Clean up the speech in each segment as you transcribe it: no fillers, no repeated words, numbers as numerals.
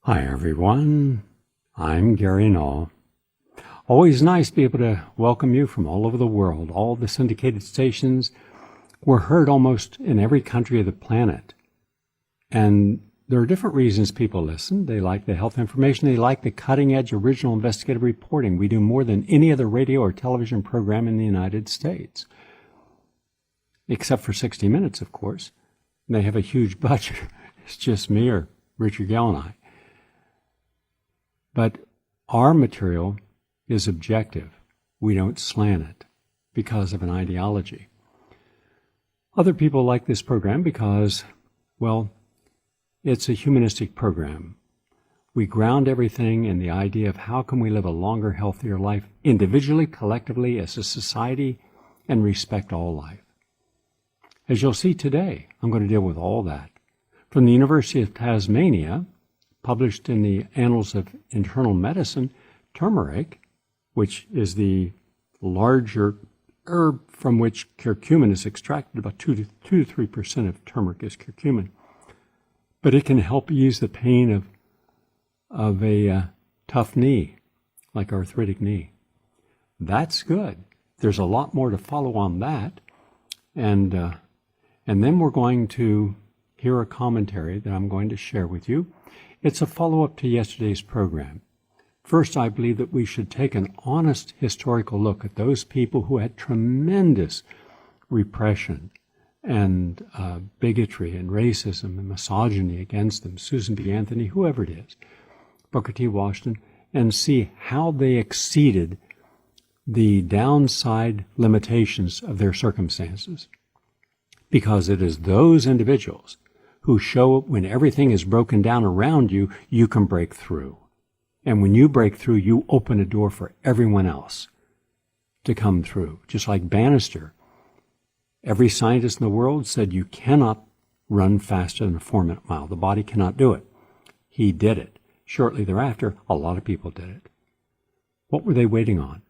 Hi everyone, I'm Gary Null. Always nice to be able to welcome you from all over the world. All the syndicated stations were heard almost in every country of the planet. And there are different reasons people listen. They like the health information. They like the cutting-edge original investigative reporting. We do more than any other radio or television program in the United States. Except for 60 Minutes, of course. And they have a huge budget. It's just me or Richard Gell and I. But our material is objective. We don't slant it because of an ideology. Other people like this program because, well, it's a humanistic program. We ground everything in the idea of how can we live a longer, healthier life individually, collectively, as a society, and respect all life. As you'll see today, I'm going to deal with all that. From the University of Tasmania, published in the Annals of Internal Medicine, turmeric, which is the larger herb from which curcumin is extracted, about 2 to 3% of turmeric is curcumin. But it can help ease the pain of a tough knee, like arthritic knee. That's good. There's a lot more to follow on that. And then we're going to hear a commentary that I'm going to share with you. It's a follow-up to yesterday's program. First, I believe that we should take an honest historical look at those people who had tremendous repression and bigotry and racism and misogyny against them, Susan B. Anthony, whoever it is, Booker T. Washington, and see how they exceeded the downside limitations of their circumstances. Because it is those individuals who show when everything is broken down around you, you can break through. And when you break through, you open a door for everyone else to come through. Just like Bannister, every scientist in the world said you cannot run faster than a 4-minute mile. The body cannot do it. He did it. Shortly thereafter, a lot of people did it. What were they waiting on?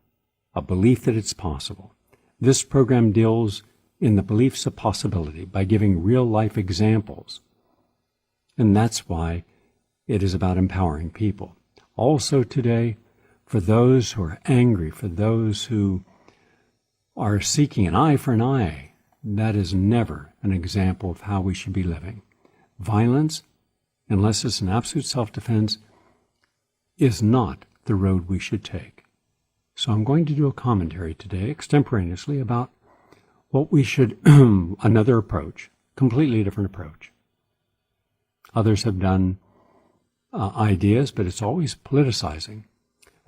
A belief that it's possible. This program deals in the beliefs of possibility by giving real-life examples. And that's why it is about empowering people. Also today, for those who are angry, for those who are seeking an eye for an eye, that is never an example of how we should be living. Violence, unless it's an absolute self-defense, is not the road we should take. So I'm going to do a commentary today, extemporaneously, about what we should, another approach, completely different approach. Others have done ideas, but it's always politicizing.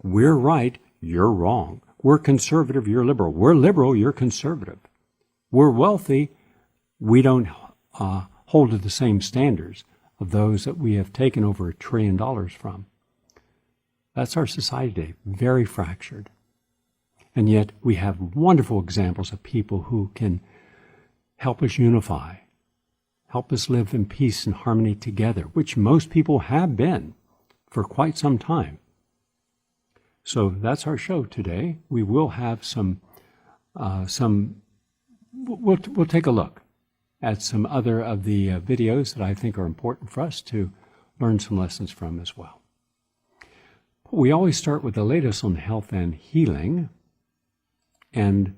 We're right, you're wrong. We're conservative, you're liberal. We're liberal, you're conservative. We're wealthy, we don't hold to the same standards of those that we have taken over $1 trillion from. That's our society today, very fractured. And yet we have wonderful examples of people who can help us unify, help us live in peace and harmony together, which most people have been for quite some time. So that's our show today. We will have we'll take a look at some other of the videos that I think are important for us to learn some lessons from as well. But we always start with the latest on health and healing. And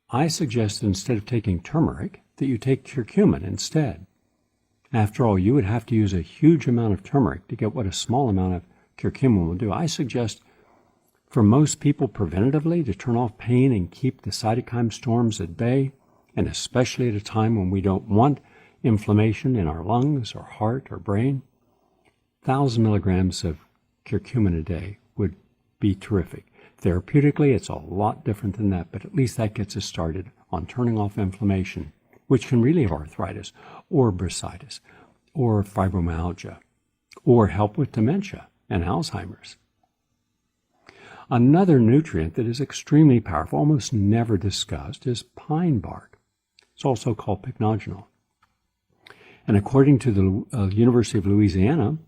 I suggest that instead of taking turmeric, that you take curcumin instead. After all, you would have to use a huge amount of turmeric to get what a small amount of curcumin will do. I suggest for most people preventatively to turn off pain and keep the cytokine storms at bay, and especially at a time when we don't want inflammation in our lungs or heart or brain. 1,000 milligrams of curcumin a day would be terrific. Therapeutically, it's a lot different than that, but at least that gets us started on turning off inflammation, which can relieve arthritis or bursitis or fibromyalgia or help with dementia and Alzheimer's. Another nutrient that is extremely powerful, almost never discussed, is pine bark. It's also called pycnogenol. And according to the University of Louisiana,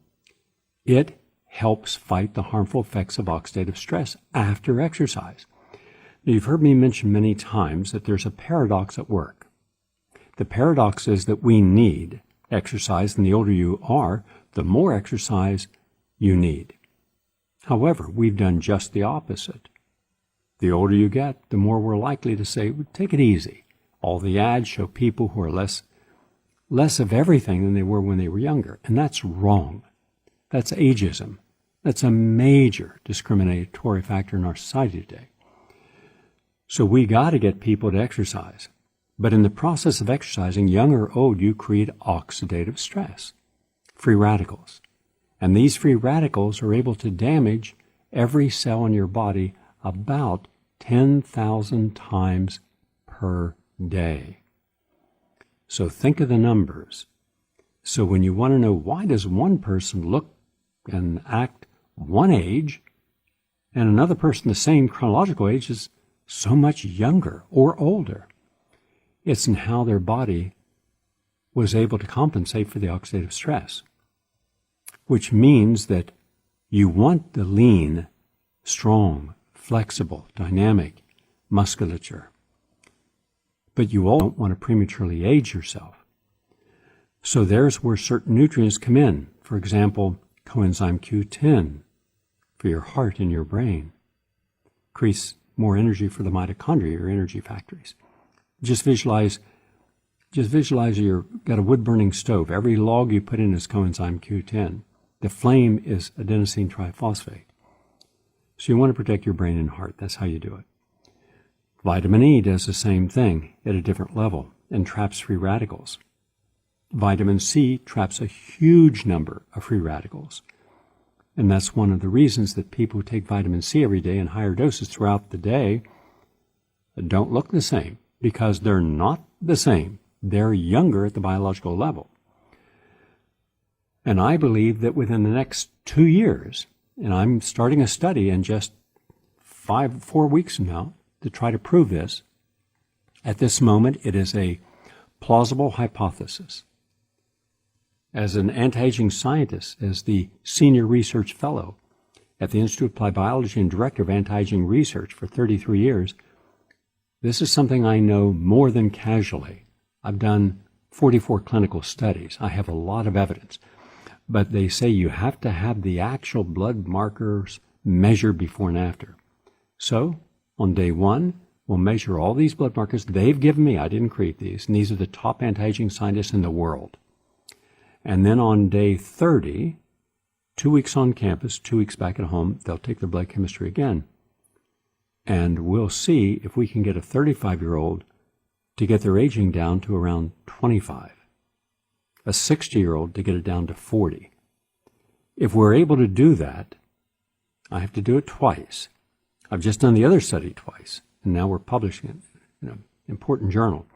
it helps fight the harmful effects of oxidative stress after exercise. Now, you've heard me mention many times that there's a paradox at work. The paradox is that we need exercise, and the older you are, the more exercise you need. However, we've done just the opposite. The older you get, the more we're likely to say, take it easy. All the ads show people who are less of everything than they were when they were younger. And that's wrong. That's ageism. That's a major discriminatory factor in our society today. So we got to get people to exercise. But in the process of exercising, young or old, you create oxidative stress, free radicals. And these free radicals are able to damage every cell in your body about 10,000 times per day. So think of the numbers. So when you want to know why does one person look and act one age and another person the same chronological age is so much younger or older, it's in how their body was able to compensate for the oxidative stress. Which means that you want the lean, strong, flexible, dynamic musculature. But you all don't want to prematurely age yourself. So there's where certain nutrients come in. For example, coenzyme Q10 for your heart and your brain. Increase more energy for the mitochondria, your energy factories. Just visualize you've got a wood-burning stove. Every log you put in is coenzyme Q10. The flame is adenosine triphosphate. So you want to protect your brain and heart. That's how you do it. Vitamin E does the same thing at a different level and traps free radicals. Vitamin C traps a huge number of free radicals. And that's one of the reasons that people who take vitamin C every day in higher doses throughout the day don't look the same, because they're not the same. They're younger at the biological level. And I believe that within the next 2 years, and I'm starting a study in just 4 weeks from now to try to prove this. At this moment, it is a plausible hypothesis. As an anti-aging scientist, as the senior research fellow at the Institute of Applied Biology and director of anti-aging research for 33 years, this is something I know more than casually. I've done 44 clinical studies. I have a lot of evidence. But they say you have to have the actual blood markers measured before and after. So, on day 1, we'll measure all these blood markers they've given me. I didn't create these. And these are the top anti-aging scientists in the world. And then on day 30, 2 weeks on campus, 2 weeks back at home, they'll take their blood chemistry again. And we'll see if we can get a 35-year-old to get their aging down to around 25. A 60-year-old to get it down to 40. If we're able to do that, I have to do it twice. I've just done the other study twice, and now we're publishing it in an important journal.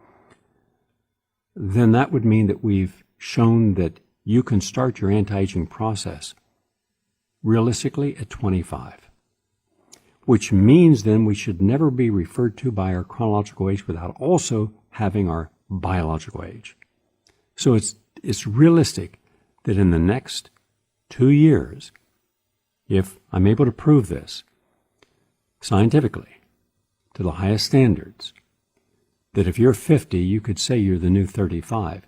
Then that would mean that we've shown that you can start your anti-aging process realistically at 25. Which means then we should never be referred to by our chronological age without also having our biological age. So it's realistic that in the next 2 years, if I'm able to prove this scientifically to the highest standards, that if you're 50, you could say you're the new 35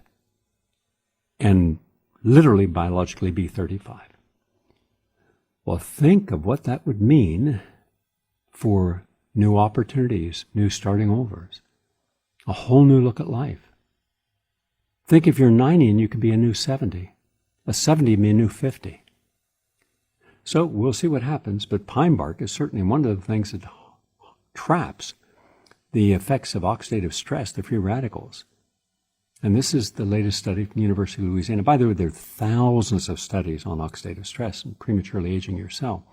and literally biologically be 35. Well, think of what that would mean for new opportunities, new starting overs, a whole new look at life. Think if you're 90 and you could be a new 70. A 70 be a new 50. So we'll see what happens, but pine bark is certainly one of the things that traps the effects of oxidative stress, the free radicals. And this is the latest study from the University of Louisiana. By the way, there are thousands of studies on oxidative stress and prematurely aging your cell.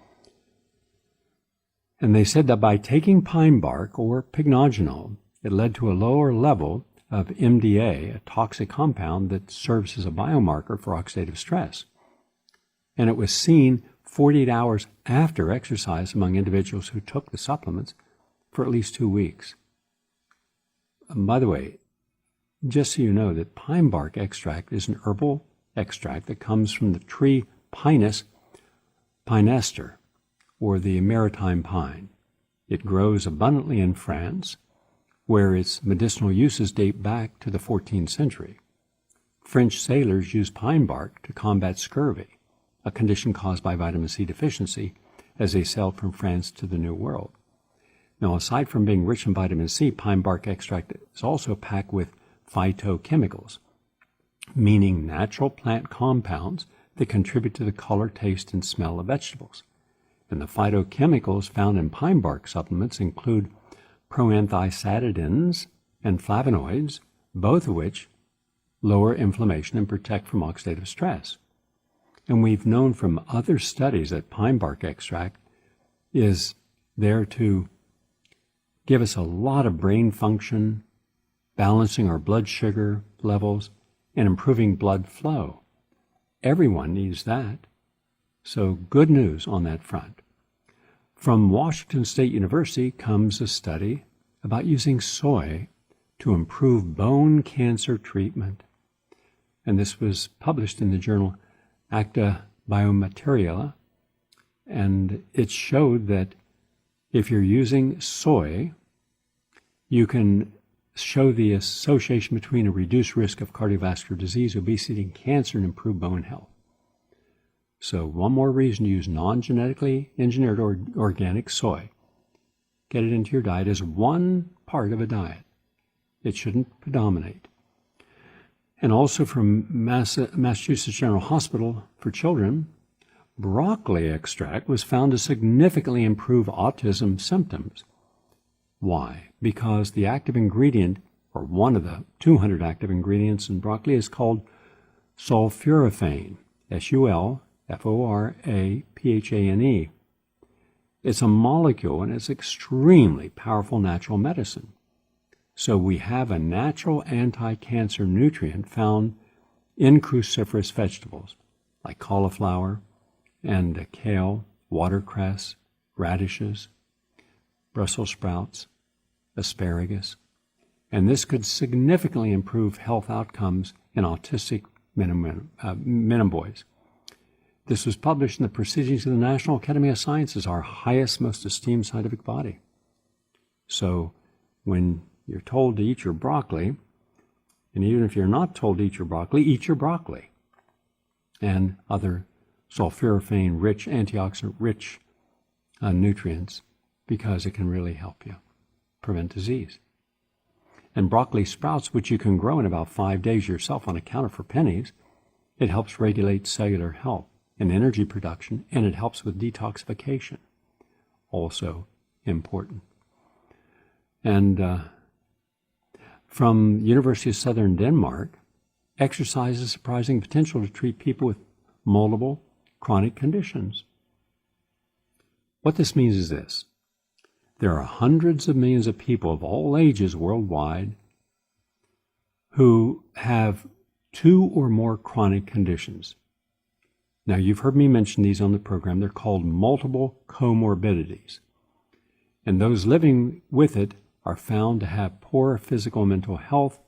And they said that by taking pine bark or pycnogenol, it led to a lower level of MDA, a toxic compound that serves as a biomarker for oxidative stress. And it was seen 48 hours after exercise among individuals who took the supplements for at least 2 weeks. By the way, just so you know that pine bark extract is an herbal extract that comes from the tree Pinus pinester, or the maritime pine. It grows abundantly in France, where its medicinal uses date back to the 14th century. French sailors used pine bark to combat scurvy. a condition caused by vitamin C deficiency as they sailed from France to the New World. Now, aside from being rich in vitamin C, pine bark extract is also packed with phytochemicals, meaning natural plant compounds that contribute to the color, taste, and smell of vegetables. And the phytochemicals found in pine bark supplements include proanthocyanidins and flavonoids, both of which lower inflammation and protect from oxidative stress. And we've known from other studies that pine bark extract is there to give us a lot of brain function, balancing our blood sugar levels, and improving blood flow. Everyone needs that. So good news on that front. From Washington State University comes a study about using soy to improve bone cancer treatment. And this was published in the journal Acta Biomateria. And it showed that if you're using soy, you can show the association between a reduced risk of cardiovascular disease, obesity, and cancer, and improved bone health. So one more reason to use non-genetically engineered or organic soy. Get it into your diet as one part of a diet. It shouldn't predominate. And also from Massachusetts General Hospital for Children, broccoli extract was found to significantly improve autism symptoms. Why? Because the active ingredient, or one of the 200 active ingredients in broccoli, is called sulforaphane, S-U-L-F-O-R-A-P-H-A-N-E. It's a molecule and it's extremely powerful natural medicine. So we have a natural anti-cancer nutrient found in cruciferous vegetables like cauliflower and kale, watercress, radishes, Brussels sprouts, asparagus, and this could significantly improve health outcomes in autistic minim boys. This was published in the Proceedings of the National Academy of Sciences, our highest, most esteemed scientific body. So when you're told to eat your broccoli, and even if you're not told to eat your broccoli, and other sulforaphane-rich, antioxidant-rich nutrients, because it can really help you prevent disease. And broccoli sprouts, which you can grow in about 5 days yourself on a counter for pennies, it helps regulate cellular health and energy production, and it helps with detoxification. Also important. And from University of Southern Denmark, exercise has surprising potential to treat people with multiple chronic conditions. What this means is this. There are hundreds of millions of people of all ages worldwide who have 2 or more chronic conditions. Now, you've heard me mention these on the program. They're called multiple comorbidities. And those living with it are found to have poor physical and mental health,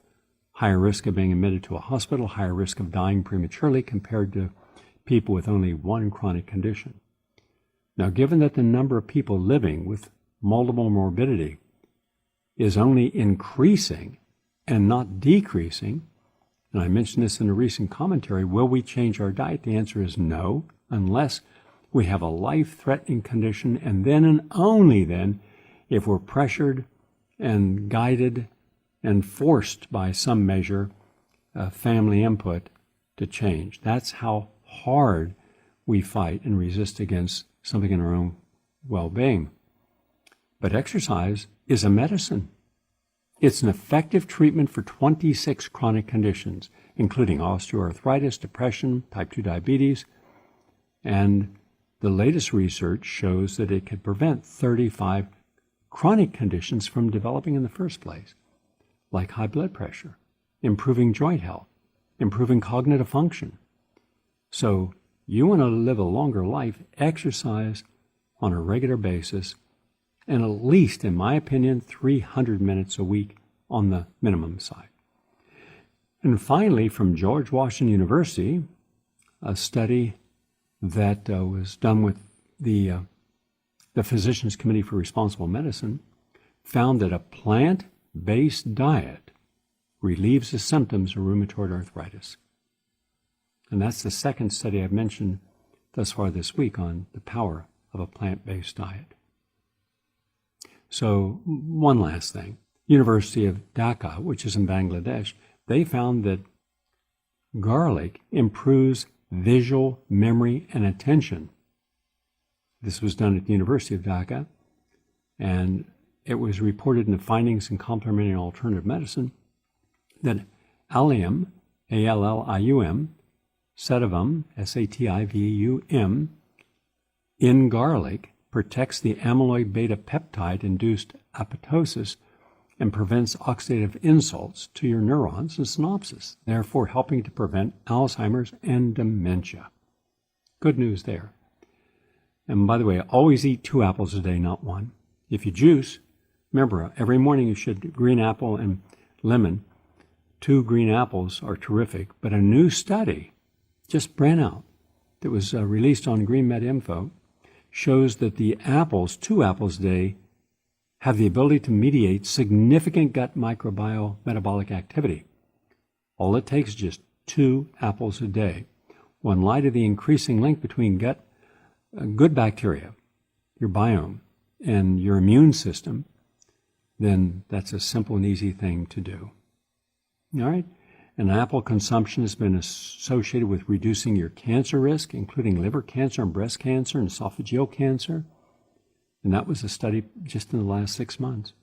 higher risk of being admitted to a hospital, higher risk of dying prematurely compared to people with only one chronic condition. Now, given that the number of people living with multiple morbidity is only increasing and not decreasing, and I mentioned this in a recent commentary, will we change our diet? The answer is no, unless we have a life-threatening condition, and then and only then if we're pressured and guided and forced by some measure, family input, to change. That's how hard we fight and resist against something in our own well-being. But exercise is a medicine. It's an effective treatment for 26 chronic conditions, including osteoarthritis, depression, type 2 diabetes, and the latest research shows that it could prevent 35 chronic conditions from developing in the first place, like high blood pressure, improving joint health, improving cognitive function. So you want to live a longer life, exercise on a regular basis, and at least, in my opinion, 300 minutes a week on the minimum side. And finally, from George Washington University, a study that was done with the Physicians Committee for Responsible Medicine found that a plant-based diet relieves the symptoms of rheumatoid arthritis. And that's the second study I've mentioned thus far this week on the power of a plant-based diet. So one last thing. University of Dhaka, which is in Bangladesh, they found that garlic improves visual memory and attention. This was done at the University of Dhaka, and it was reported in the findings in complementary and alternative medicine that allium, A-L-L-I-U-M, sativum, S-A-T-I-V-U-M, in garlic protects the amyloid beta peptide-induced apoptosis and prevents oxidative insults to your neurons and synapses, therefore helping to prevent Alzheimer's and dementia. Good news there. And by the way, always eat 2 apples a day, not 1. If you juice, remember, every morning you should green apple and lemon. 2 green apples are terrific, but a new study just ran out that was released on GreenMed Info shows that the apples, 2 apples a day, have the ability to mediate significant gut microbiome metabolic activity. All it takes is just 2 apples a day. Well, in light of the increasing link between gut, good bacteria, your biome, and your immune system, then that's a simple and easy thing to do. All right? And apple consumption has been associated with reducing your cancer risk, including liver cancer and breast cancer and esophageal cancer. And that was a study just in the last 6 months.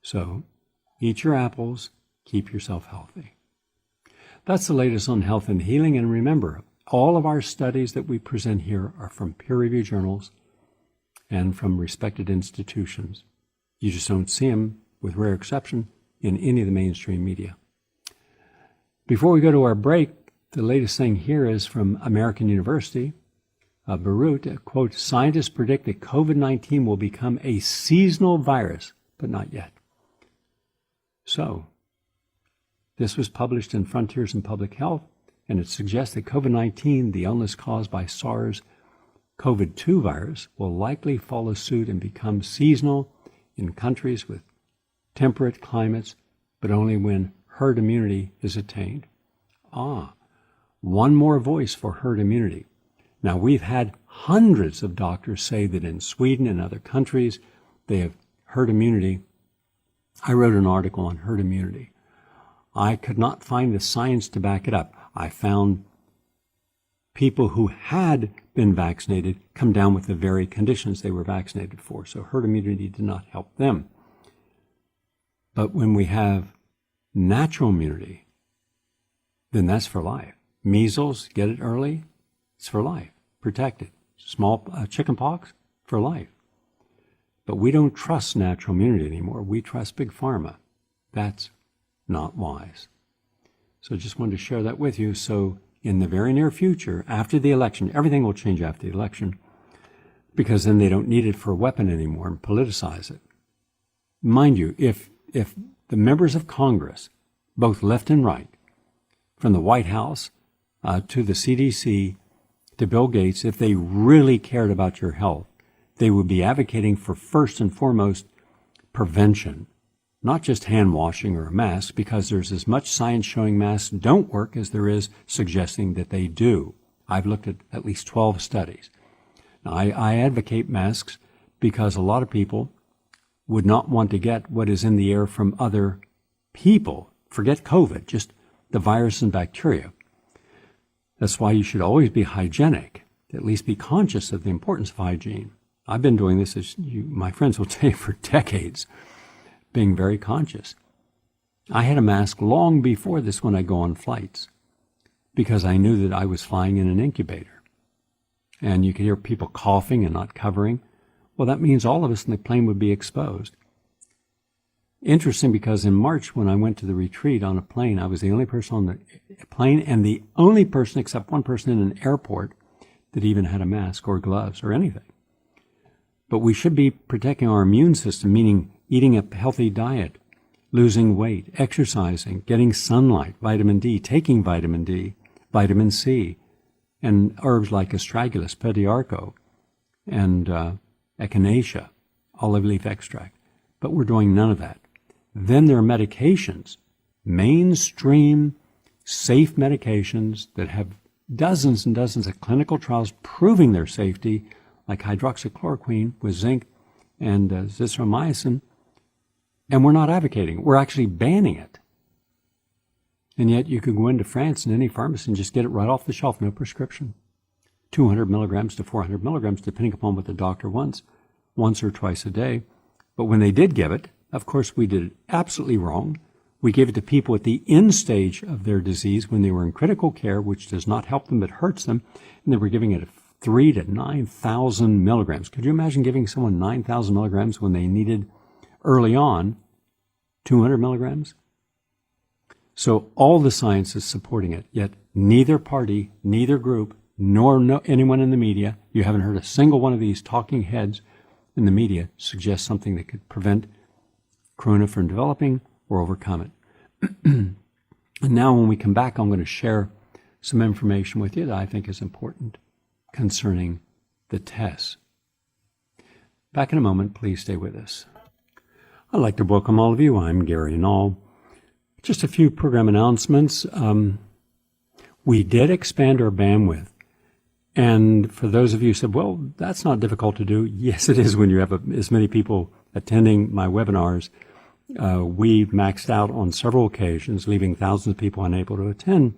So eat your apples, keep yourself healthy. That's the latest on health and healing. And remember, all of our studies that we present here are from peer-reviewed journals and from respected institutions. You just don't see them, with rare exception, in any of the mainstream media. Before we go to our break, the latest thing here is from American University, Beirut, quote, scientists predict that COVID-19 will become a seasonal virus, but not yet. So, this was published in Frontiers in Public Health, and it suggests that COVID-19, the illness caused by SARS-CoV-2 virus, will likely follow suit and become seasonal in countries with temperate climates, but only when herd immunity is attained. One more voice for herd immunity. Now, we've had hundreds of doctors say that in Sweden and other countries, they have herd immunity. I wrote an article on herd immunity. I could not find the science to back it up. I found people who had been vaccinated come down with the very conditions they were vaccinated for. So herd immunity did not help them. But when we have natural immunity, then that's for life. Measles, get it early, it's for life, protected. Small chicken pox, for life. But we don't trust natural immunity anymore. We trust Big Pharma. That's not wise. So just wanted to share that with you. So in the very near future, after the election, everything will change after the election, because then they don't need it for a weapon anymore and politicize it. Mind you, if the members of Congress, both left and right, from the White House to the CDC to Bill Gates, if they really cared about your health, they would be advocating for, first and foremost, prevention, not just hand washing or a mask, because there's as much science showing masks don't work as there is suggesting that they do. I've looked at least 12 studies. Now, I advocate masks because a lot of people would not want to get what is in the air from other people. Forget COVID, just the virus and bacteria. That's why you should always be hygienic, at least be conscious of the importance of hygiene. I've been doing this, as my friends will tell you, for decades, being very conscious. I had a mask long before this when I go on flights, because I knew that I was flying in an incubator. And you could hear people coughing and not covering. Well, that means all of us in the plane would be exposed. Interesting, because in March, when I went to the retreat on a plane, I was the only person on the plane and the only person, except one person in an airport, that even had a mask or gloves or anything. But we should be protecting our immune system, meaning eating a healthy diet, losing weight, exercising, getting sunlight, vitamin D, taking vitamin D, vitamin C, and herbs like astragalus, pediarco, and echinacea, olive leaf extract. But we're doing none of that. Then there are medications, mainstream, safe medications that have dozens and dozens of clinical trials proving their safety, like hydroxychloroquine with zinc and azithromycin, and we're not advocating. We're actually banning it. And yet you could go into France in any pharmacy and just get it right off the shelf, no prescription. 200 milligrams to 400 milligrams, depending upon what the doctor wants, once or twice a day. But when they did give it, of course, we did it absolutely wrong. We gave it to people at the end stage of their disease when they were in critical care, which does not help them but hurts them, and they were giving it 3,000 to 9,000 milligrams. Could you imagine giving someone 9,000 milligrams when they needed early on 200 milligrams? So all the science is supporting it, yet neither party, neither group, nor anyone in the media, you haven't heard a single one of these talking heads in the media suggest something that could prevent corona from developing or overcome it. And now when we come back, I'm going to share some information with you that I think is important concerning the tests. Back in a moment, please stay with us. I'd like to welcome all of you. I'm Gary Null. Just a few program announcements. We did expand our bandwidth. And for those of you who said, well, that's not difficult to do. Yes, it is when you have as many people attending my webinars. We've maxed out on several occasions, leaving thousands of people unable to attend.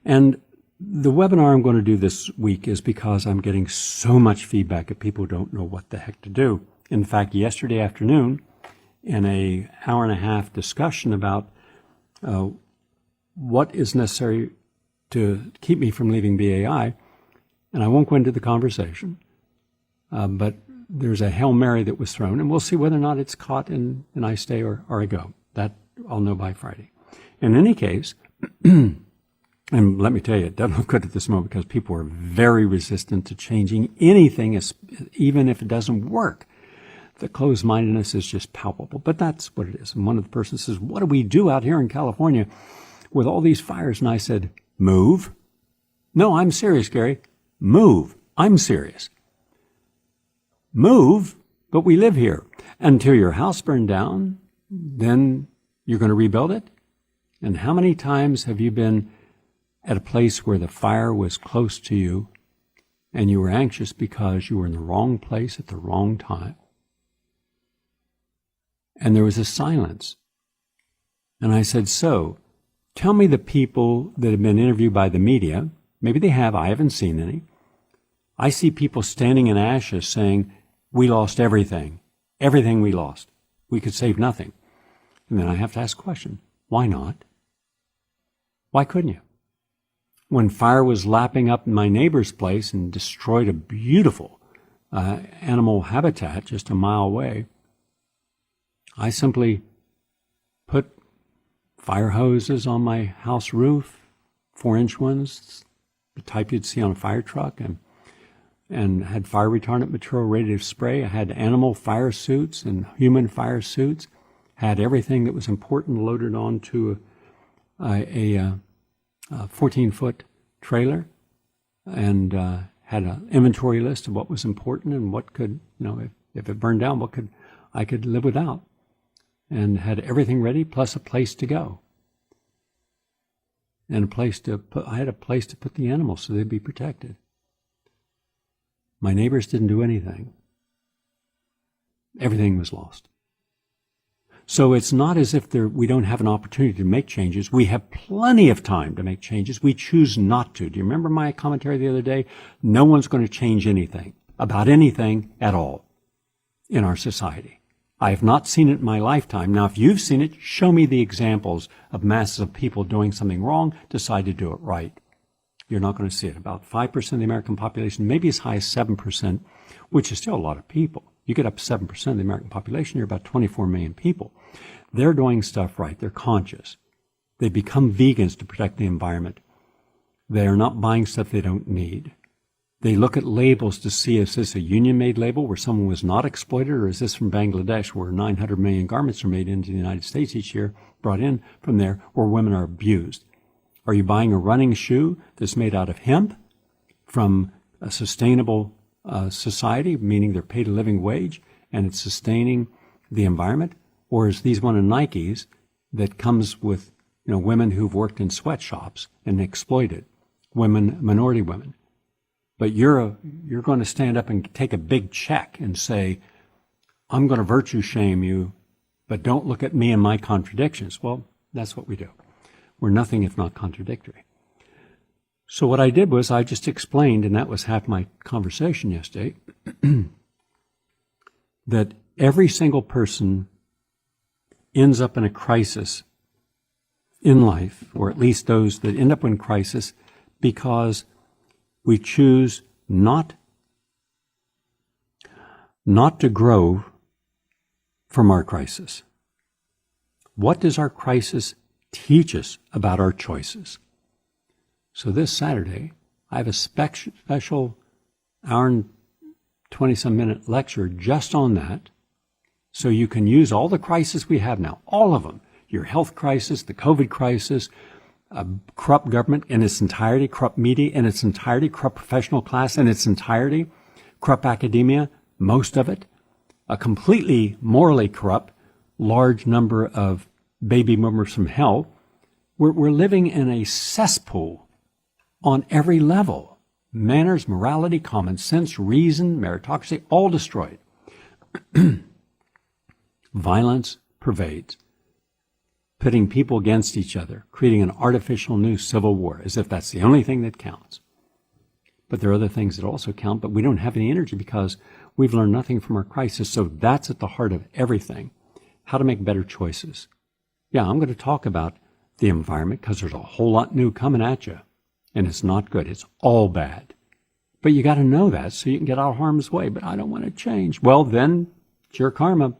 And the webinar I'm going to do this week is because I'm getting so much feedback that people don't know what the heck to do. In fact, yesterday afternoon, in an hour-and-a-half discussion about what is necessary to keep me from leaving BAI, and I won't go into the conversation, but there's a Hail Mary that was thrown, and we'll see whether or not it's caught and I stay or I go. That I'll know by Friday. In any case, and let me tell you, it doesn't look good at this moment because people are very resistant to changing anything, even if it doesn't work. The closed-mindedness is just palpable, but that's what it is. And one of the persons says, what do we do out here in California with all these fires? And I said, move. No, I'm serious, Gary. Move. I'm serious. Move, but we live here. Until your house burned down, then you're going to rebuild it? And how many times have you been at a place where the fire was close to you and you were anxious because you were in the wrong place at the wrong time? And there was a silence. And I said, so, tell me the people that have been interviewed by the media. Maybe they have. I haven't seen any. I see people standing in ashes saying, we lost everything. Everything we lost. We could save nothing. And then I have to ask a question. Why not? Why couldn't you? When fire was lapping up my neighbor's place and destroyed a beautiful animal habitat just a mile away, I simply put fire hoses on my house roof, 4-inch ones, the type you'd see on a fire truck, and had fire retardant material ready to spray. I had animal fire suits and human fire suits, had everything that was important loaded onto a 14-foot trailer, and had an inventory list of what was important and what could, if it burned down, I could live without. And had everything ready, plus a place to go. And I had a place to put the animals so they'd be protected. My neighbors didn't do anything. Everything was lost. So it's not as if we don't have an opportunity to make changes. We have plenty of time to make changes. We choose not to. Do you remember my commentary the other day? No one's going to change anything, about anything at all, in our society. I have not seen it in my lifetime. Now, if you've seen it, show me the examples of masses of people doing something wrong, decide to do it right. You're not going to see it. About 5% of the American population, maybe as high as 7%, which is still a lot of people. You get up to 7% of the American population, you're about 24 million people. They're doing stuff right. They're conscious. They become vegans to protect the environment. They are not buying stuff they don't need. They look at labels to see, is this a union-made label where someone was not exploited, or is this from Bangladesh where 900 million garments are made into the United States each year, brought in from there, where women are abused? Are you buying a running shoe that's made out of hemp from a sustainable society, meaning they're paid a living wage and it's sustaining the environment? Or is these one of Nike's that comes with women who've worked in sweatshops and exploited? women, minority women. But you're going to stand up and take a big check and say, I'm going to virtue shame you, but don't look at me and my contradictions. Well, that's what we do. We're nothing if not contradictory. So what I did was I just explained, and that was half my conversation yesterday, that every single person ends up in a crisis in life, or at least those that end up in crisis, because we choose not to grow from our crisis. What does our crisis teach us about our choices? So this Saturday, I have a special hour and 20-some minute lecture just on that, so you can use all the crises we have now, all of them, your health crisis, the COVID crisis, corrupt government in its entirety, corrupt media in its entirety, corrupt professional class in its entirety, corrupt academia, most of it, a completely morally corrupt large number of baby boomers from hell. We're living in a cesspool on every level. Manners, morality, common sense, reason, meritocracy, all destroyed. Violence pervades, pitting people against each other, creating an artificial new civil war, as if that's the only thing that counts. But there are other things that also count, but we don't have any energy because we've learned nothing from our crisis. So that's at the heart of everything, how to make better choices. Yeah, I'm going to talk about the environment because there's a whole lot new coming at you, and it's not good. It's all bad. But you got to know that so you can get out of harm's way. But I don't want to change. Well, then it's your karma.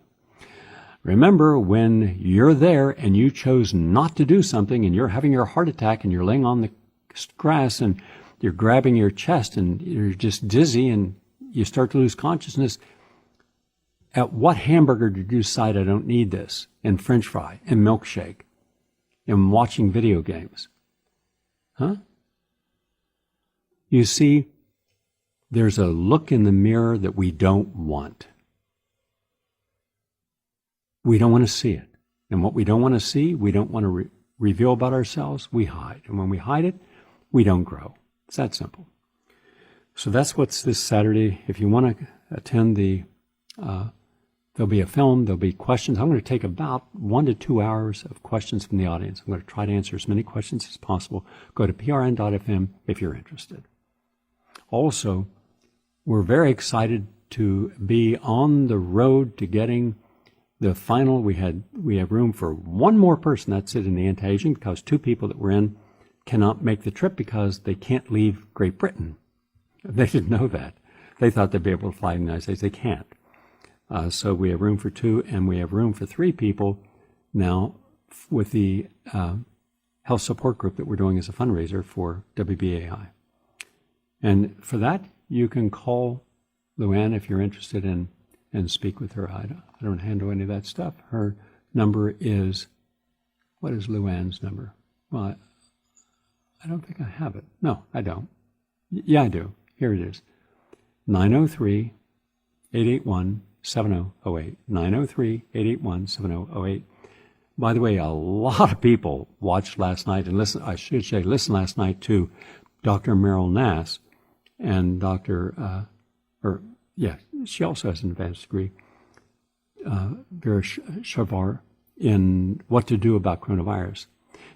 Remember, when you're there and you chose not to do something and you're having your heart attack and you're laying on the grass and you're grabbing your chest and you're just dizzy and you start to lose consciousness, at what hamburger did you decide I don't need this? And French fry and milkshake and watching video games? Huh? You see, there's a look in the mirror that we don't want. We don't want to see it. And what we don't want to see, we don't want to reveal about ourselves, we hide. And when we hide it, we don't grow. It's that simple. So that's what's this Saturday. If you want to attend there'll be a film, there'll be questions. I'm going to take about 1 to 2 hours of questions from the audience. I'm going to try to answer as many questions as possible. Go to prn.fm if you're interested. Also, we're very excited to be on the road to getting the final. We have room for one more person. That's it in the anti-aging, because 2 people that were in cannot make the trip because they can't leave Great Britain. They didn't know that. They thought they'd be able to fly in the United States. They can't. So we have room for 2, and we have room for 3 people now with the health support group that we're doing as a fundraiser for WBAI. And for that, you can call Luann if you're interested in and speak with her. I don't handle any of that stuff. Her number is, what is Luann's number? Well, I don't think I have it. No, I don't. Yeah, I do. Here it is. 903-881-7008. 903-881-7008. By the way, a lot of people watched last night and listened last night to Dr. Meryl Nass and she also has an advanced degree, Vera Shavar, in what to do about coronavirus.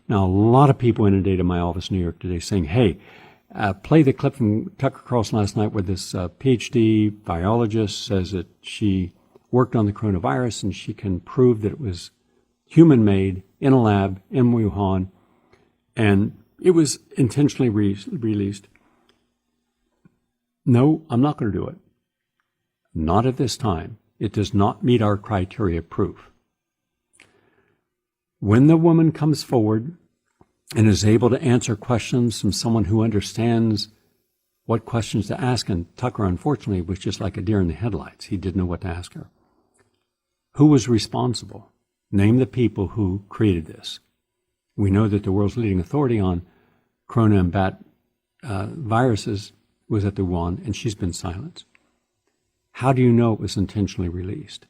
Now, a lot of people inundated my office in New York today saying, hey, play the clip from Tucker Carlson last night where this PhD biologist says that she worked on the coronavirus and she can prove that it was human-made in a lab in Wuhan and it was intentionally released. No, I'm not going to do it. Not at this time. It does not meet our criteria of proof. When the woman comes forward and is able to answer questions from someone who understands what questions to ask, and Tucker, unfortunately, was just like a deer in the headlights. He didn't know what to ask her. Who was responsible? Name the people who created this. We know that the world's leading authority on corona and bat viruses was at the Wuhan, and she's been silenced. How do you know it was intentionally released?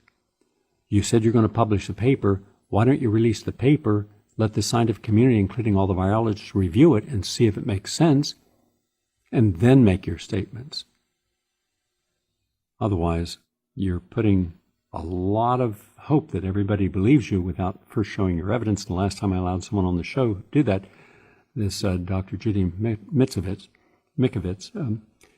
You said you're going to publish the paper. Why don't you release the paper, let the scientific community, including all the virologists, review it and see if it makes sense, and then make your statements. Otherwise, you're putting a lot of hope that everybody believes you without first showing your evidence. The last time I allowed someone on the show do that, this Dr. Judy Mikovits,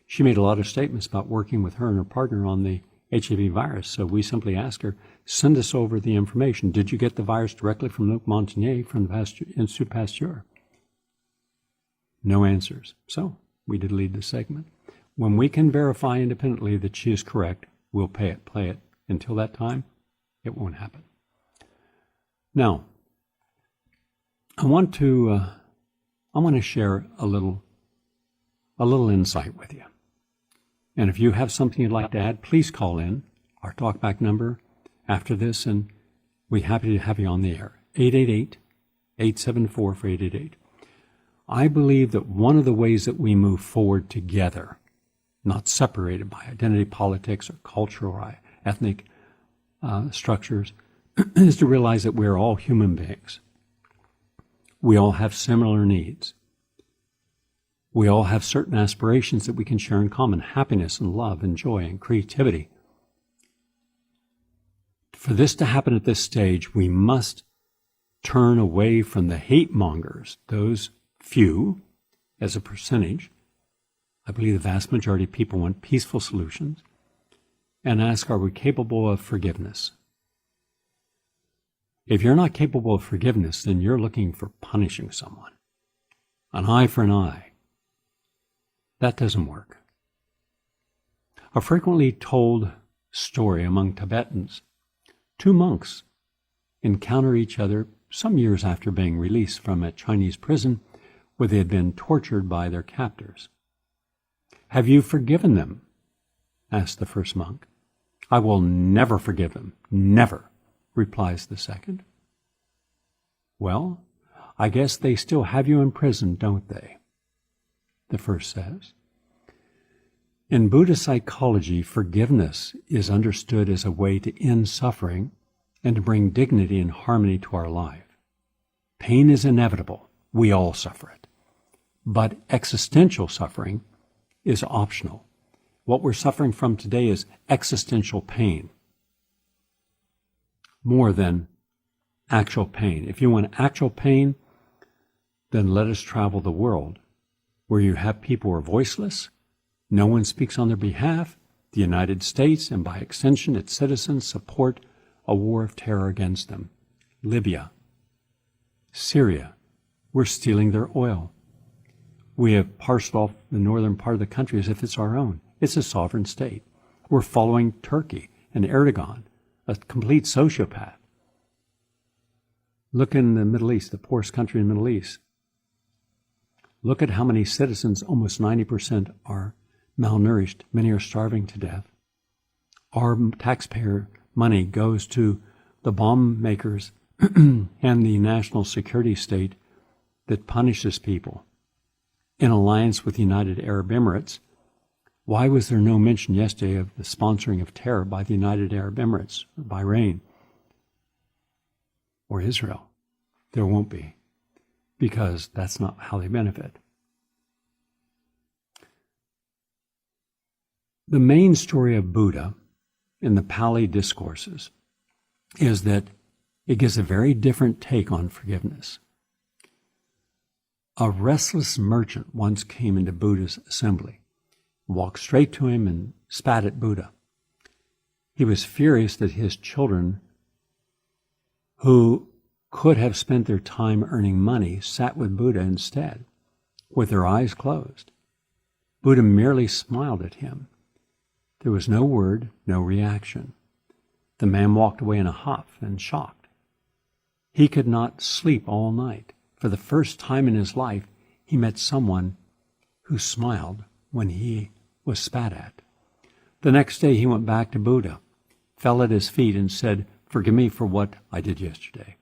she made a lot of statements about working with her and her partner on the HIV virus. So we simply asked her, send us over the information. Did you get the virus directly from Luc Montagnier from the Institut Pasteur? No answers. So we deleted the segment. When we can verify independently that she is correct, we'll play it. Until that time, it won't happen. Now, I want to share a little insight with you. And if you have something you'd like to add, please call in our talkback number after this, and we're happy to have you on the air. 888-874-4888. I believe that one of the ways that we move forward together, not separated by identity politics or cultural or ethnic structures, is to realize that we're all human beings. We all have similar needs. We all have certain aspirations that we can share in common: happiness and love and joy and creativity. For this to happen at this stage, we must turn away from the hate mongers, those few as a percentage. I believe the vast majority of people want peaceful solutions, and ask, are we capable of forgiveness? If you're not capable of forgiveness, then you're looking for punishing someone. An eye for an eye. That doesn't work. A frequently told story among Tibetans: 2 monks encounter each other some years after being released from a Chinese prison where they had been tortured by their captors. Have you forgiven them? Asked the first monk. I will never forgive them, never, replies the second. Well, I guess they still have you in prison, don't they? The first says. In Buddhist psychology, forgiveness is understood as a way to end suffering and to bring dignity and harmony to our life. Pain is inevitable. We all suffer it. But existential suffering is optional. What we're suffering from today is existential pain, more than actual pain. If you want actual pain, then let us travel the world where you have people who are voiceless, no one speaks on their behalf. The United States, and by extension its citizens, support a war of terror against them. Libya, Syria, we're stealing their oil. We have parceled off the northern part of the country as if it's our own. It's a sovereign state. We're following Turkey and Erdogan, a complete sociopath. Look in the Middle East, the poorest country in the Middle East. Look at how many citizens, almost 90%, are malnourished. Many are starving to death. Our taxpayer money goes to the bomb makers and the national security state that punishes people in alliance with the United Arab Emirates. Why was there no mention yesterday of the sponsoring of terror by the United Arab Emirates, or Bahrain, or Israel? There won't be, because that's not how they benefit. The main story of Buddha in the Pali discourses is that it gives a very different take on forgiveness. A restless merchant once came into Buddha's assembly, walked straight to him and spat at Buddha. He was furious that his children, who could have spent their time earning money, sat with Buddha instead, with their eyes closed. Buddha merely smiled at him. There was no word, no reaction. The man walked away in a huff and shocked. He could not sleep all night. For the first time in his life, he met someone who smiled when he was spat at. The next day he went back to Buddha, fell at his feet and said, "Forgive me for what I did yesterday."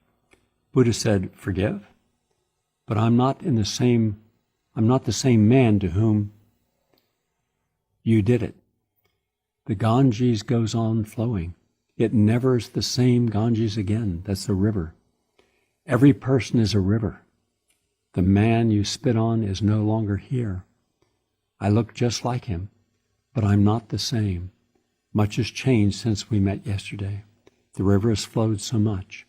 Buddha said, "Forgive? But I'm not the same man to whom you did it. The Ganges goes on flowing. It never is the same Ganges again. That's the river. Every person is a river. The man you spit on is no longer here. I look just like him, but I'm not the same. Much has changed since we met yesterday. The river has flowed so much.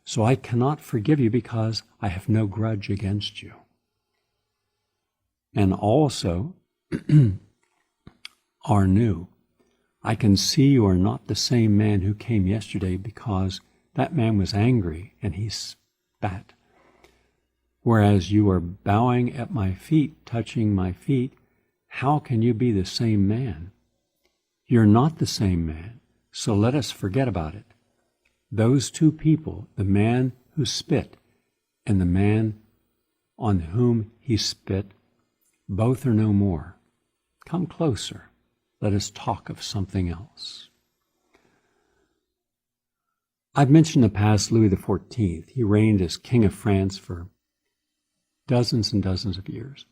So I cannot forgive you because I have no grudge against you. And also are new. I can see you are not the same man who came yesterday because that man was angry and he spat. Whereas you are bowing at my feet, touching my feet, how can you be the same man? You're not the same man, so let us forget about it. Those two people, the man who spit and the man on whom he spit, both are no more. Come closer. Let us talk of something else. I've mentioned in the past Louis XIV. He reigned as King of France for dozens and dozens of years.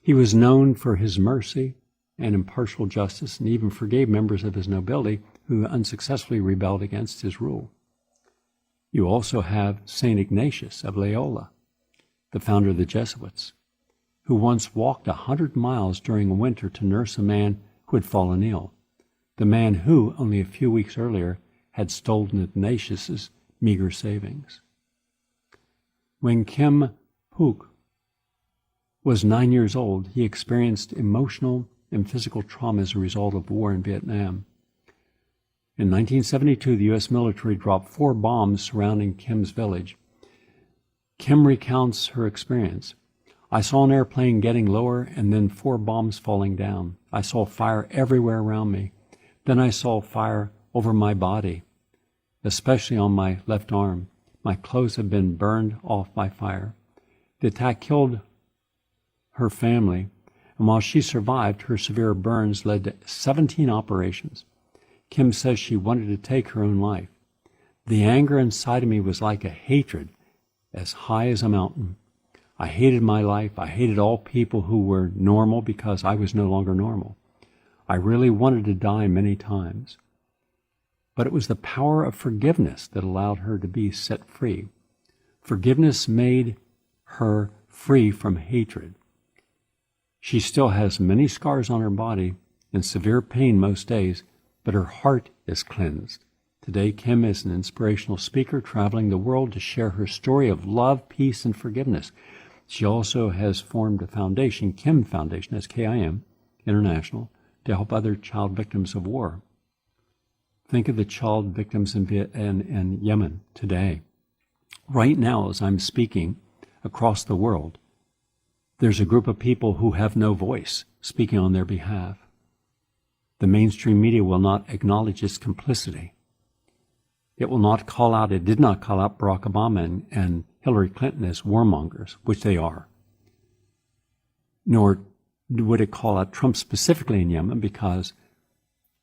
He was known for his mercy and impartial justice, and even forgave members of his nobility who unsuccessfully rebelled against his rule. You also have St. Ignatius of Loyola, the founder of the Jesuits, who once walked 100 miles during a winter to nurse a man who had fallen ill, the man who, only a few weeks earlier, had stolen Ignatius's meager savings. When Kim Phuc was 9 years old, he experienced emotional and physical trauma as a result of war in Vietnam. In 1972, the U.S. military dropped 4 bombs surrounding Kim's village. Kim recounts her experience. I saw an airplane getting lower and then 4 bombs falling down. I saw fire everywhere around me. Then I saw fire over my body, especially on my left arm. My clothes had been burned off by fire. The attack killed her family, and while she survived, her severe burns led to 17 operations. Kim says she wanted to take her own life. The anger inside of me was like a hatred as high as a mountain. I hated my life. I hated all people who were normal because I was no longer normal. I really wanted to die many times. But it was the power of forgiveness that allowed her to be set free. Forgiveness made her free from hatred. She still has many scars on her body and severe pain most days, but her heart is cleansed. Today, Kim is an inspirational speaker traveling the world to share her story of love, peace, and forgiveness. She also has formed a foundation, Kim Foundation, S-K-I-M, International, to help other child victims of war. Think of the child victims in Yemen today. Right now, as I'm speaking across the world, there's a group of people who have no voice speaking on their behalf. The mainstream media will not acknowledge its complicity. It will not call out, it did not call out Barack Obama and Hillary Clinton as warmongers, which they are. Nor would it call out Trump specifically in Yemen because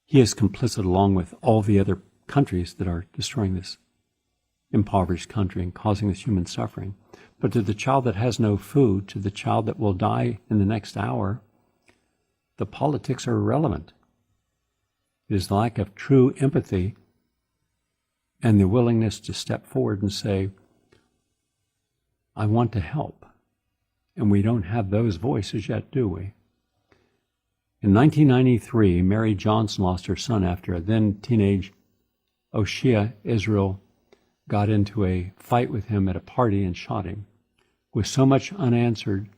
he is complicit along with all the other countries that are destroying this impoverished country and causing this human suffering. But to the child that has no food, to the child that will die in the next hour, the politics are irrelevant. It is the lack of true empathy and the willingness to step forward and say, I want to help. And we don't have those voices yet, do we? In 1993, Mary Johnson lost her son after a then teenage Oshia Israel got into a fight with him at a party and shot him. With so much unanswered,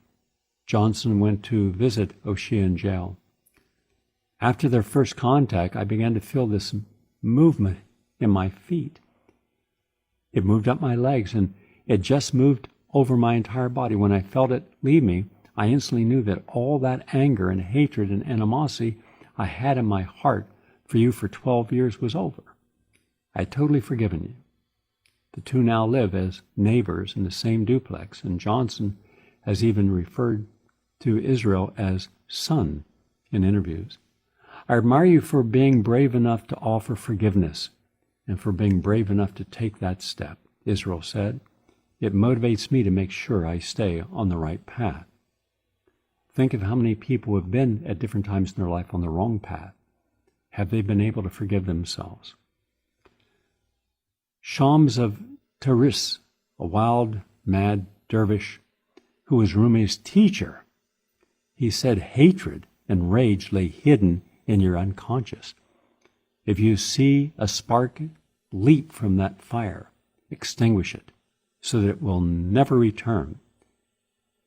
Johnson went to visit Oshia in jail. After their first contact, I began to feel this movement in my feet. It moved up my legs, and it just moved over my entire body. When I felt it leave me, I instantly knew that all that anger and hatred and animosity I had in my heart for you for 12 years was over. I had totally forgiven you. The two now live as neighbors in the same duplex, and Johnson has even referred to Israel as son in interviews. I admire you for being brave enough to offer forgiveness and for being brave enough to take that step, Israel said. It motivates me to make sure I stay on the right path. Think of how many people have been at different times in their life on the wrong path. Have they been able to forgive themselves? Shams of Taris, a wild, mad dervish who was Rumi's teacher, He said hatred and rage lay hidden in your unconscious. If you see a spark leap from that fire, extinguish it so that it will never return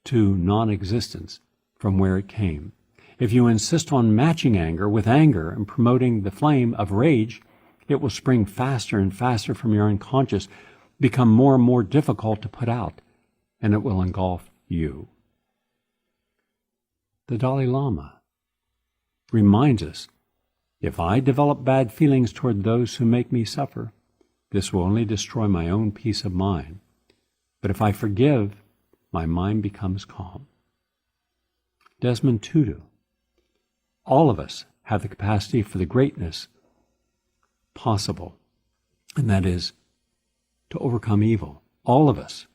to non-existence from where it came. If you insist on matching anger with anger and promoting the flame of rage, it will spring faster and faster from your unconscious, become more and more difficult to put out, and it will engulf you. The Dalai Lama reminds us, if I develop bad feelings toward those who make me suffer, this will only destroy my own peace of mind. But if I forgive, my mind becomes calm. Desmond Tutu. All of us have the capacity for the greatness possible, and that is to overcome evil. All of us.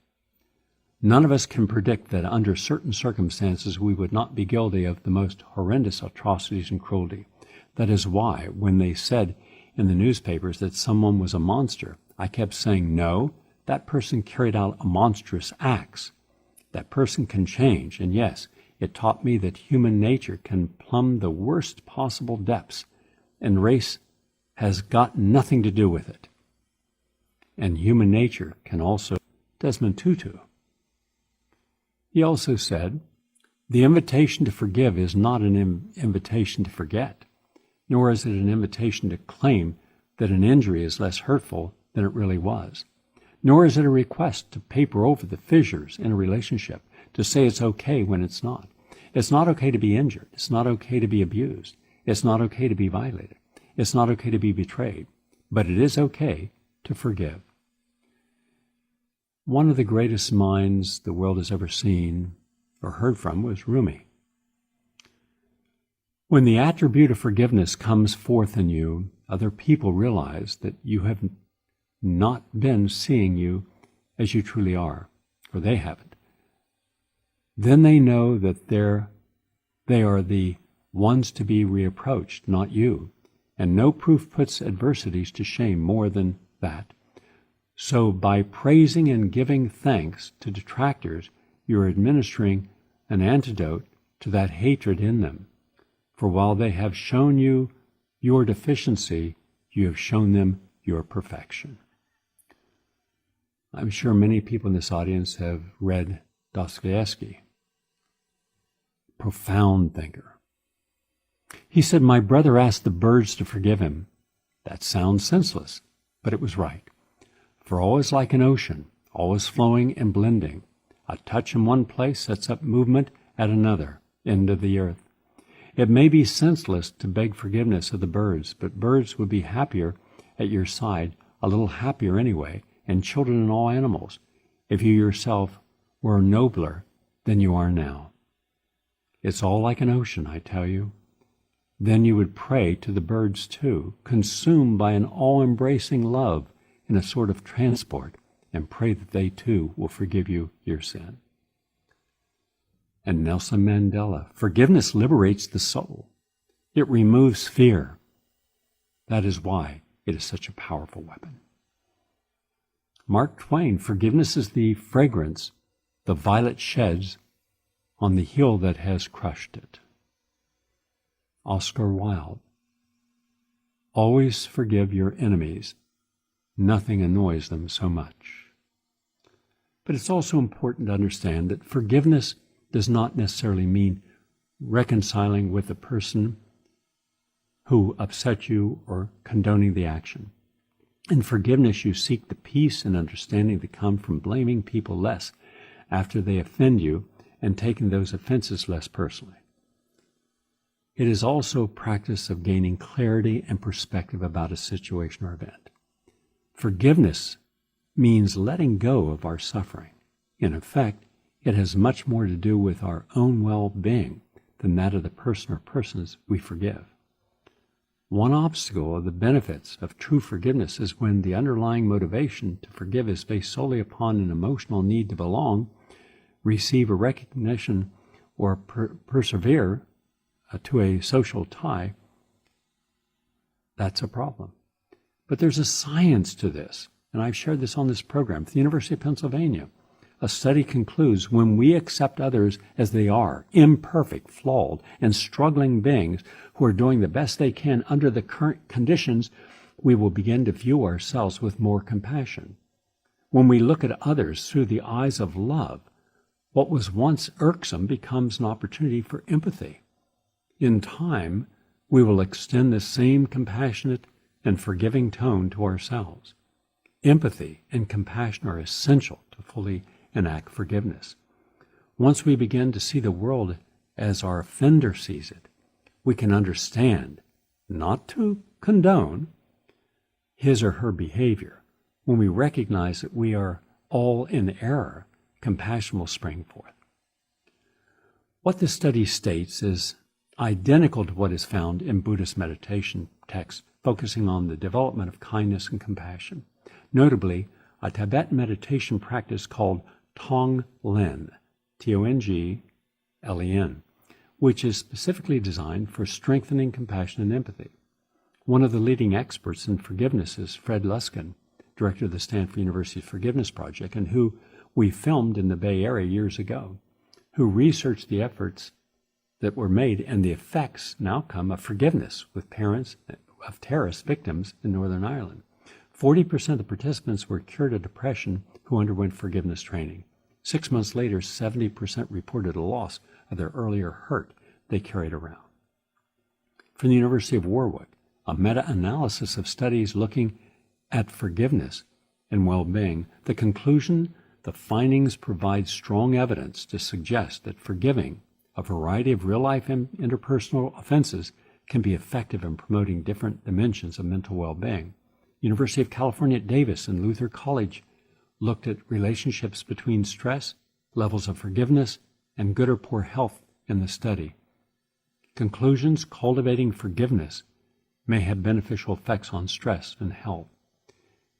None of us can predict that under certain circumstances we would not be guilty of the most horrendous atrocities and cruelty. That is why, when they said in the newspapers that someone was a monster, I kept saying, no, that person carried out a monstrous acts. That person can change, and yes, it taught me that human nature can plumb the worst possible depths, and race has got nothing to do with it. And human nature can also. Desmond Tutu. He also said, the invitation to forgive is not an invitation to forget, nor is it an invitation to claim that an injury is less hurtful than it really was, nor is it a request to paper over the fissures in a relationship, to say it's okay when it's not. It's not okay to be injured. It's not okay to be abused. It's not okay to be violated. It's not okay to be betrayed. But it is okay to forgive. One of the greatest minds the world has ever seen or heard from was Rumi. When the attribute of forgiveness comes forth in you, other people realize that you have not been seeing you as you truly are, or they haven't. Then they know that they are the ones to be reapproached, not you. And no proof puts adversities to shame more than that. So by praising and giving thanks to detractors, you are administering an antidote to that hatred in them. For while they have shown you your deficiency, you have shown them your perfection. I'm sure many people in this audience have read Dostoevsky, profound thinker. He said, my brother asked the birds to forgive him. That sounds senseless, but it was right. For all is like an ocean, all is flowing and blending. A touch in one place sets up movement at another end of the earth. It may be senseless to beg forgiveness of the birds, but birds would be happier at your side, a little happier anyway, and children and all animals, if you yourself were nobler than you are now. It's all like an ocean, I tell you. Then you would pray to the birds too, consumed by an all-embracing love in a sort of transport, and pray that they too will forgive you your sin. And Nelson Mandela, forgiveness liberates the soul. It removes fear. That is why it is such a powerful weapon. Mark Twain, forgiveness is the fragrance the violet sheds on the heel that has crushed it. Oscar Wilde, always forgive your enemies. Nothing annoys them so much. But it's also important to understand that forgiveness does not necessarily mean reconciling with the person who upset you or condoning the action. In forgiveness, you seek the peace and understanding that come from blaming people less after they offend you and taking those offenses less personally. It is also a practice of gaining clarity and perspective about a situation or event. Forgiveness means letting go of our suffering. In effect, it has much more to do with our own well-being than that of the person or persons we forgive. One obstacle of the benefits of true forgiveness is when the underlying motivation to forgive is based solely upon an emotional need to belong, receive a recognition, or persevere to a social tie. That's a problem. But there's a science to this, and I've shared this on this program at the University of Pennsylvania, A study concludes when we accept others as they are, imperfect, flawed, and struggling beings who are doing the best they can under the current conditions, we will begin to view ourselves with more compassion. When we look at others through the eyes of love, what was once irksome becomes an opportunity for empathy. In time, we will extend the same compassionate and forgiving tone to ourselves. Empathy and compassion are essential to fully enact forgiveness. Once we begin to see the world as our offender sees it, we can understand, not to condone, his or her behavior. When we recognize that we are all in error, compassion will spring forth. What this study states is identical to what is found in Buddhist meditation texts focusing on the development of kindness and compassion. Notably, a Tibetan meditation practice called Tonglen, Tonglen, which is specifically designed for strengthening compassion and empathy. One of the leading experts in forgiveness is Fred Luskin, director of the Stanford University Forgiveness Project, and who we filmed in the Bay Area years ago, who researched the efforts that were made and the effects and outcome of forgiveness with parents of terrorist victims in Northern Ireland. 40% of the participants were cured of depression who underwent forgiveness training. 6 months later, 70% reported a loss of their earlier hurt they carried around. From the University of Warwick, a meta-analysis of studies looking at forgiveness and well-being, the conclusion, the findings provide strong evidence to suggest that forgiving a variety of real-life interpersonal offenses can be effective in promoting different dimensions of mental well-being. University of California at Davis and Luther College looked at relationships between stress, levels of forgiveness, and good or poor health in the study. Conclusions: cultivating forgiveness may have beneficial effects on stress and health.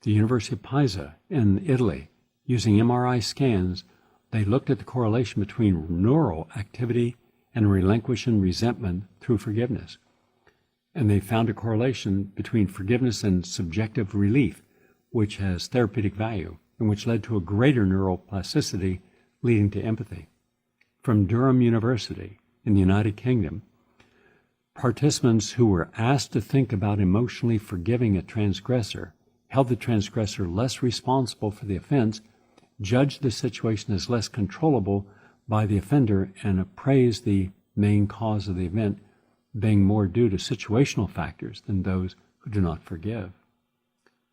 The University of Pisa in Italy, using MRI scans, they looked at the correlation between neural activity and relinquishing resentment through forgiveness. And they found a correlation between forgiveness and subjective relief, which has therapeutic value, and which led to a greater neuroplasticity, leading to empathy. From Durham University in the United Kingdom, participants who were asked to think about emotionally forgiving a transgressor held the transgressor less responsible for the offense, judged the situation as less controllable by the offender, and appraised the main cause of the event being more due to situational factors than those who do not forgive.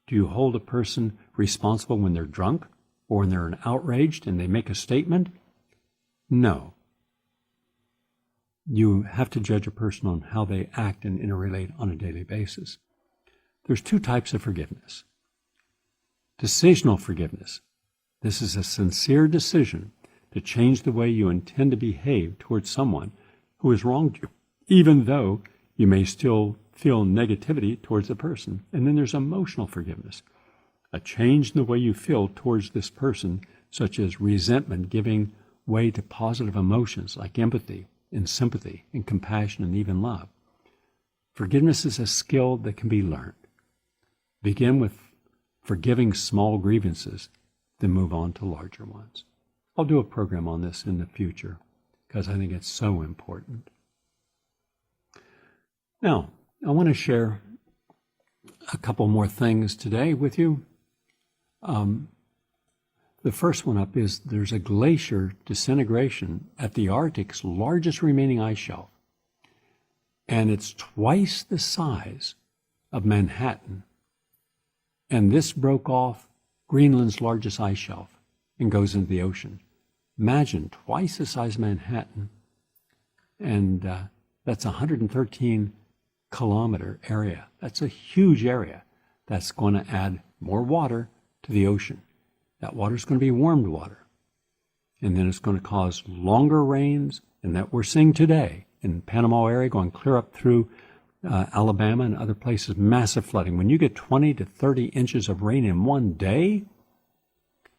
Do you hold a person responsible when they're drunk or when they're outraged and they make a statement? No. You have to judge a person on how they act and interrelate on a daily basis. There's two types of forgiveness. Decisional forgiveness. This is a sincere decision to change the way you intend to behave towards someone who has wronged you, even though you may still feel negativity towards the person. And then there's emotional forgiveness, a change in the way you feel towards this person, such as resentment giving way to positive emotions like empathy and sympathy and compassion and even love. Forgiveness is a skill that can be learned. Begin with forgiving small grievances, then move on to larger ones. I'll do a program on this in the future because I think it's so important. Now, I want to share a couple more things today with you. The first one up is there's a glacier disintegration at the Arctic's largest remaining ice shelf, and it's twice the size of Manhattan. And this broke off Greenland's largest ice shelf and goes into the ocean. Imagine twice the size of Manhattan, and that's a 113-kilometer area. That's a huge area. That's going to add more water to the ocean. That water is going to be warmed water. And then it's going to cause longer rains, and that we're seeing today in Panama area, going clear up through Alabama and other places, massive flooding. When you get 20 to 30 inches of rain in one day,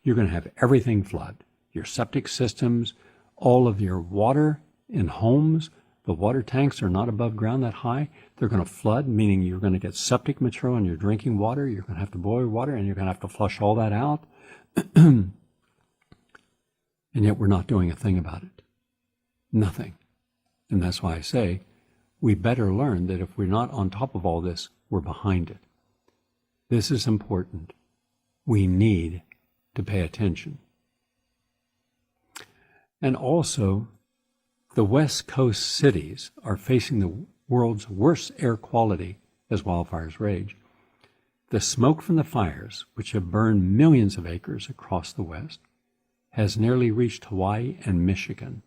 you're going to have everything flood. Your septic systems, all of your water in homes, the water tanks are not above ground that high. They're going to flood, meaning you're going to get septic material in your drinking water. You're going to have to boil water, and you're going to have to flush all that out. And yet we're not doing a thing about it. Nothing. And that's why I say we better learn that if we're not on top of all this, we're behind it. This is important. We need to pay attention. And also, the West Coast cities are facing the world's worst air quality as wildfires rage. The smoke from the fires, which have burned millions of acres across the West, has nearly reached Hawaii and Michigan.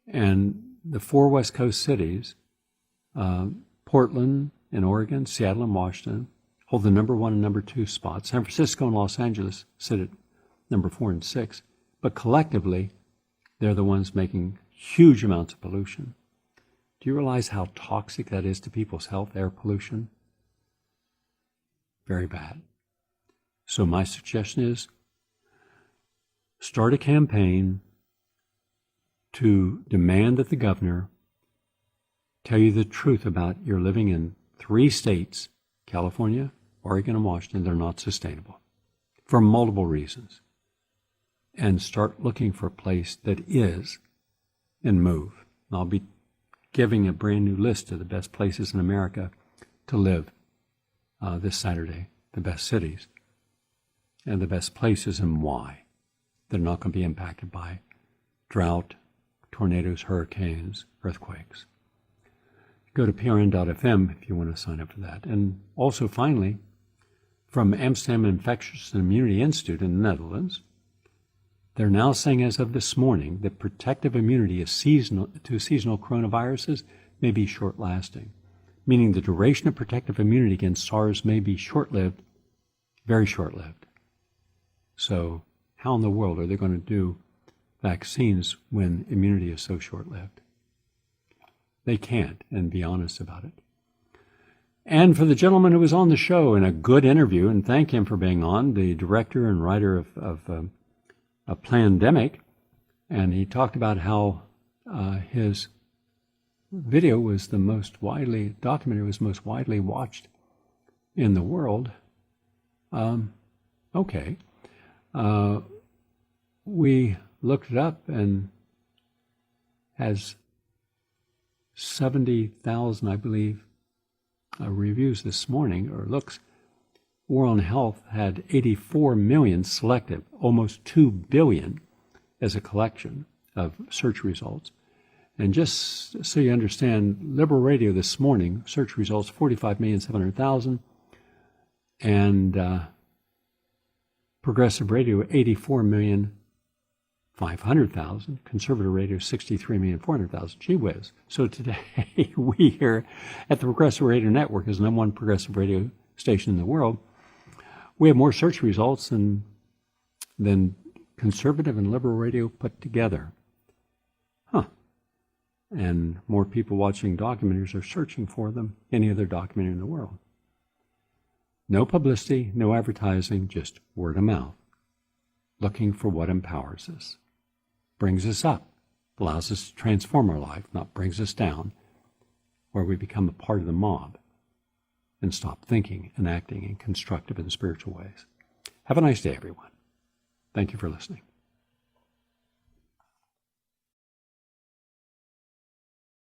And the 4 West Coast cities, Portland in Oregon, Seattle and Washington, hold the number 1 and number 2 spots. San Francisco and Los Angeles sit at number 4 and 6. But collectively, they're the ones making huge amounts of pollution. Do you realize how toxic that is to people's health, air pollution? Very bad. So my suggestion is start a campaign to demand that the governor tell you the truth about you're living in 3 states, California, Oregon, and Washington, they're not sustainable for multiple reasons. And start looking for a place that is and move. And I'll be giving a brand new list of the best places in America to live this Saturday, the best cities and the best places and why. They're not going to be impacted by drought, tornadoes, hurricanes, earthquakes. Go to prn.fm if you want to sign up for that. And also, finally, from Amsterdam Infectious and Immunity Institute in the Netherlands, they're now saying as of this morning that protective immunity is seasonal coronaviruses may be short-lasting, meaning the duration of protective immunity against SARS may be short-lived, very short-lived. So how in the world are they going to do vaccines when immunity is so short-lived? They can't, and be honest about it. And for the gentleman who was on the show in a good interview, and thank him for being on, the director and writer of a Plandemic, and he talked about how his video was the most widely, documentary was most widely watched in the world. Okay. We looked it up and has 70,000, I believe, reviews this morning, or looks. War on Health had 84 million selected, almost 2 billion as a collection of search results. And just so you understand, Liberal Radio this morning, search results 45,700,000, and Progressive Radio 84,500,000, Conservative Radio 63,400,000. Gee whiz. So today we here at the Progressive Radio Network, as the #1 progressive radio station in the world, we have more search results than Conservative and Liberal Radio put together. And more people watching documentaries are searching for them than any other documentary in the world. No publicity, no advertising, just word of mouth. Looking for what empowers us, brings us up, allows us to transform our life, not brings us down, where we become a part of the mob and stop thinking and acting in constructive and spiritual ways. Have a nice day, everyone. Thank you for listening.